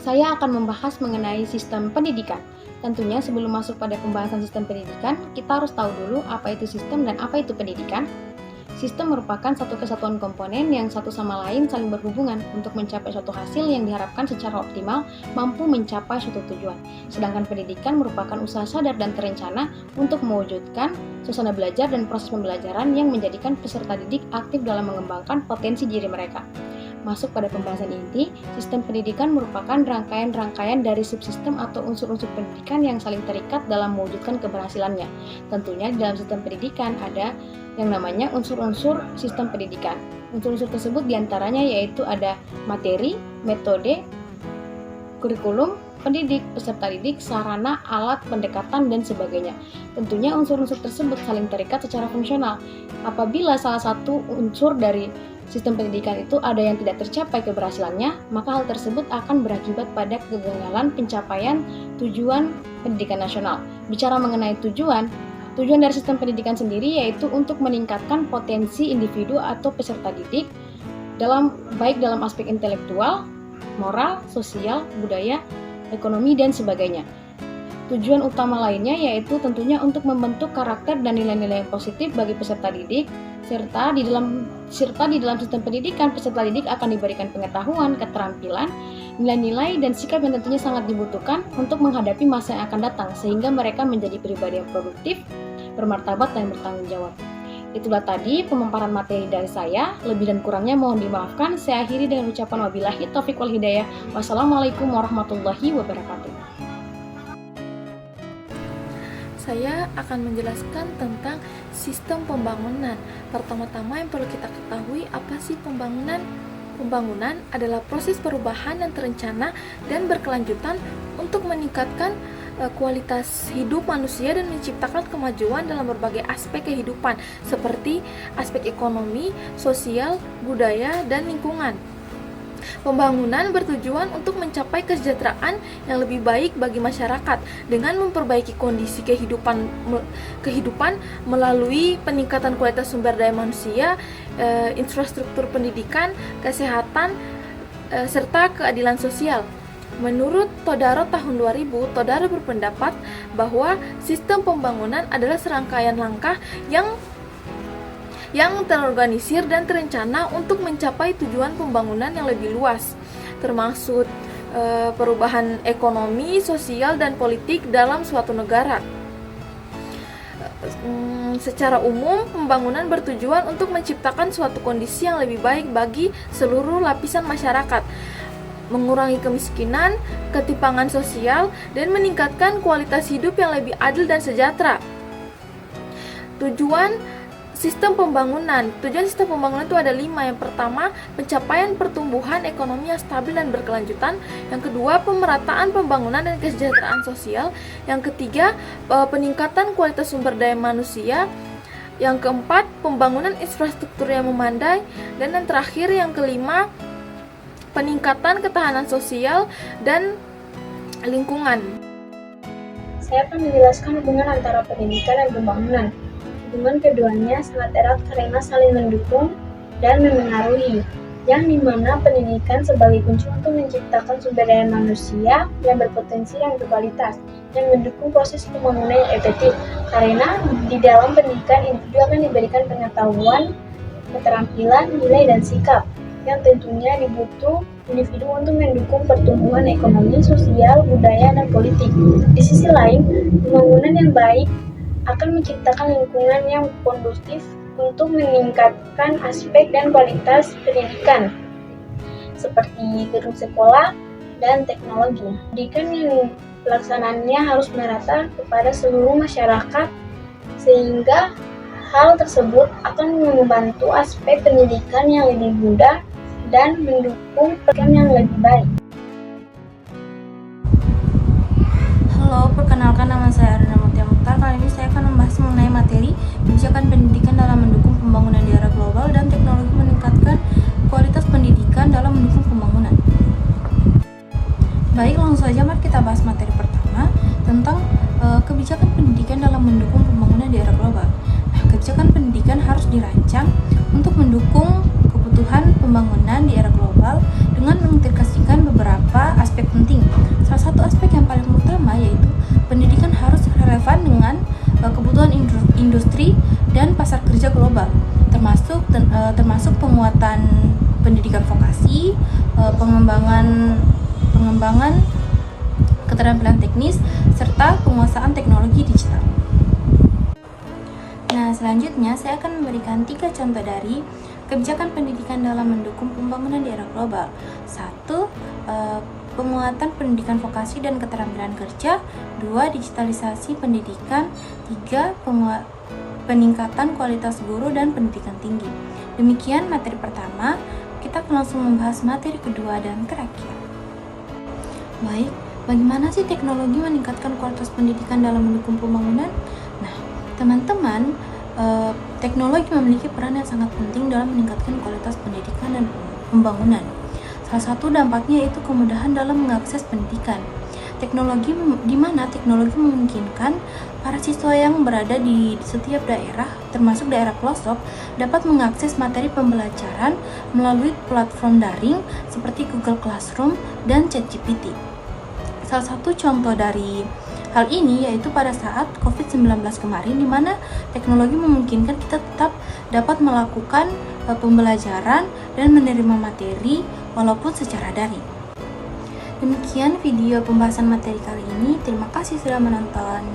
saya akan membahas mengenai sistem pendidikan. Tentunya sebelum masuk pada pembahasan sistem pendidikan, kita harus tahu dulu apa itu sistem dan apa itu pendidikan. Sistem merupakan satu kesatuan komponen yang satu sama lain saling berhubungan untuk mencapai suatu hasil yang diharapkan secara optimal mampu mencapai suatu tujuan. Sedangkan pendidikan merupakan usaha sadar dan terencana untuk mewujudkan suasana belajar dan proses pembelajaran yang menjadikan peserta didik aktif dalam mengembangkan potensi diri mereka. Masuk pada pembahasan inti, sistem pendidikan merupakan rangkaian-rangkaian dari subsistem atau unsur-unsur pendidikan yang saling terikat dalam mewujudkan keberhasilannya. Tentunya di dalam sistem pendidikan ada yang namanya unsur-unsur sistem pendidikan. Unsur-unsur tersebut diantaranya yaitu ada materi, metode, kurikulum, pendidik, peserta didik, sarana, alat, pendekatan, dan sebagainya. Tentunya unsur-unsur tersebut saling terikat secara fungsional. Apabila salah satu unsur dari sistem pendidikan itu ada yang tidak tercapai keberhasilannya, maka hal tersebut akan berakibat pada kegagalan pencapaian tujuan pendidikan nasional. Bicara mengenai tujuan dari sistem pendidikan sendiri yaitu untuk meningkatkan potensi individu atau peserta didik baik dalam aspek intelektual, moral, sosial, budaya, ekonomi, dan sebagainya. Tujuan utama lainnya yaitu tentunya untuk membentuk karakter dan nilai-nilai yang positif bagi peserta didik, serta di dalam sistem pendidikan peserta didik akan diberikan pengetahuan, keterampilan, nilai-nilai, dan sikap yang tentunya sangat dibutuhkan untuk menghadapi masa yang akan datang sehingga mereka menjadi pribadi yang produktif, bermartabat, dan bertanggung jawab. Itulah tadi pemaparan materi dari saya. Lebih dan kurangnya mohon dimaafkan. Saya akhiri dengan ucapan wabillahi taufiq wal hidayah. Wassalamualaikum warahmatullahi wabarakatuh. Saya akan menjelaskan tentang sistem pembangunan. Pertama-tama yang perlu kita ketahui apa sih pembangunan? Pembangunan adalah proses perubahan yang terencana dan berkelanjutan untuk meningkatkan kualitas hidup manusia dan menciptakan kemajuan dalam berbagai aspek kehidupan seperti aspek ekonomi, sosial, budaya, dan lingkungan. Pembangunan bertujuan untuk mencapai kesejahteraan yang lebih baik bagi masyarakat dengan memperbaiki kondisi kehidupan melalui peningkatan kualitas sumber daya manusia, infrastruktur pendidikan, kesehatan, serta keadilan sosial. Menurut Todaro tahun 2000, Todaro berpendapat bahwa sistem pembangunan adalah serangkaian langkah yang terorganisir dan terencana untuk mencapai tujuan pembangunan yang lebih luas, termasuk perubahan ekonomi, sosial, dan politik dalam suatu negara. Secara umum, pembangunan bertujuan untuk menciptakan suatu kondisi yang lebih baik bagi seluruh lapisan masyarakat, mengurangi kemiskinan, ketimpangan sosial, dan meningkatkan kualitas hidup yang lebih adil dan sejahtera. Tujuan sistem pembangunan itu ada 5. Yang pertama, pencapaian pertumbuhan ekonomi yang stabil dan berkelanjutan. Yang kedua, pemerataan pembangunan dan kesejahteraan sosial. Yang ketiga, peningkatan kualitas sumber daya manusia. Yang keempat, pembangunan infrastruktur yang memadai. Dan yang terakhir, yang kelima, peningkatan ketahanan sosial dan lingkungan. Saya akan menjelaskan hubungan antara pendidikan dan pembangunan. Hubungan keduanya sangat erat karena saling mendukung dan memengaruhi, yang dimana pendidikan sebagai kunci untuk menciptakan sumber daya manusia yang berpotensi dan berkualitas, yang mendukung proses pembangunan yang efektif. Karena di dalam pendidikan individu akan diberikan pengetahuan, keterampilan, nilai, dan sikap yang tentunya dibutuhkan individu untuk mendukung pertumbuhan ekonomi, sosial, budaya, dan politik. Di sisi lain, pembangunan yang baik akan menciptakan lingkungan yang kondusif untuk meningkatkan aspek dan kualitas pendidikan seperti gedung sekolah dan teknologi. Pendidikan yang pelaksanaannya harus merata kepada seluruh masyarakat sehingga hal tersebut akan membantu aspek pendidikan yang lebih mudah dan mendukung pendidikan yang lebih baik. Halo, perkenalkan nama saya Arina Mutia Mukhtar. Kali ini saya akan membahas mengenai materi kebijakan pendidikan dalam mendukung pembangunan di era global dan teknologi meningkatkan kualitas pendidikan dalam mendukung pembangunan. Baik, langsung saja mari kita bahas materi pertama tentang kebijakan pendidikan dalam mendukung pembangunan di era global. Nah, kebijakan pendidikan harus dirancang untuk mendukung kebutuhan pembangunan di era global dengan mengintegrasikan beberapa beberapa aspek penting. Salah satu aspek yang paling utama yaitu pendidikan harus relevan dengan kebutuhan industri dan pasar kerja global, termasuk penguatan pendidikan vokasi, pengembangan keterampilan teknis, serta penguasaan teknologi digital. Nah, selanjutnya saya akan memberikan 3 contoh dari kebijakan pendidikan dalam mendukung pembangunan di era global. 1. Penguatan pendidikan vokasi dan keterampilan kerja. 2. Digitalisasi pendidikan. 3. Peningkatan kualitas guru dan pendidikan tinggi. Demikian materi pertama, kita akan langsung membahas materi kedua dan terakhir. Baik, bagaimana sih teknologi meningkatkan kualitas pendidikan dalam mendukung pembangunan? Nah, teman-teman, teknologi memiliki peran yang sangat penting dalam meningkatkan kualitas pendidikan dan pembangunan. Salah satu dampaknya yaitu kemudahan dalam mengakses pendidikan. Di mana teknologi memungkinkan para siswa yang berada di setiap daerah, termasuk daerah pelosok, dapat mengakses materi pembelajaran melalui platform daring seperti Google Classroom dan ChatGPT. Salah satu contoh dari hal ini yaitu pada saat COVID-19 kemarin, di mana teknologi memungkinkan kita tetap dapat melakukan pembelajaran dan menerima materi walaupun secara daring. Demikian video pembahasan materi kali ini. Terima kasih sudah menonton.